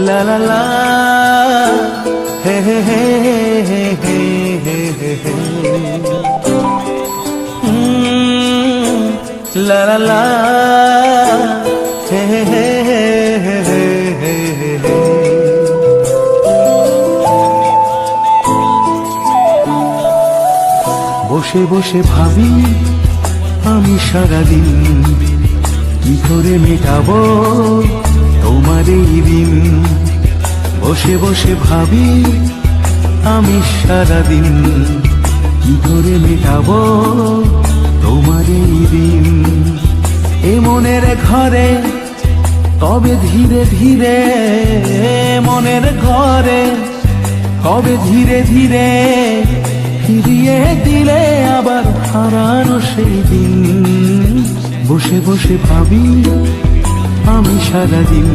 লা লা লা হে হে হে হে হে হে হে লা লা লা হে হে হে হে হে হে। বসে বসে ভাবি আমি সারাদিন কি করে মেটাবো তোমার এই দিন। বসে বসে ভাবি আমি সারাদিন কি করে মেটাবো তোমার এই দিন। এ মনের ঘরে কবে ধীরে ধীরে, মনের ঘরে কবে ধীরে ধীরে ফিরিয়ে দিলে আবার হারানো সেই দিন। বসে বসে ভাবি আমি সারাদিন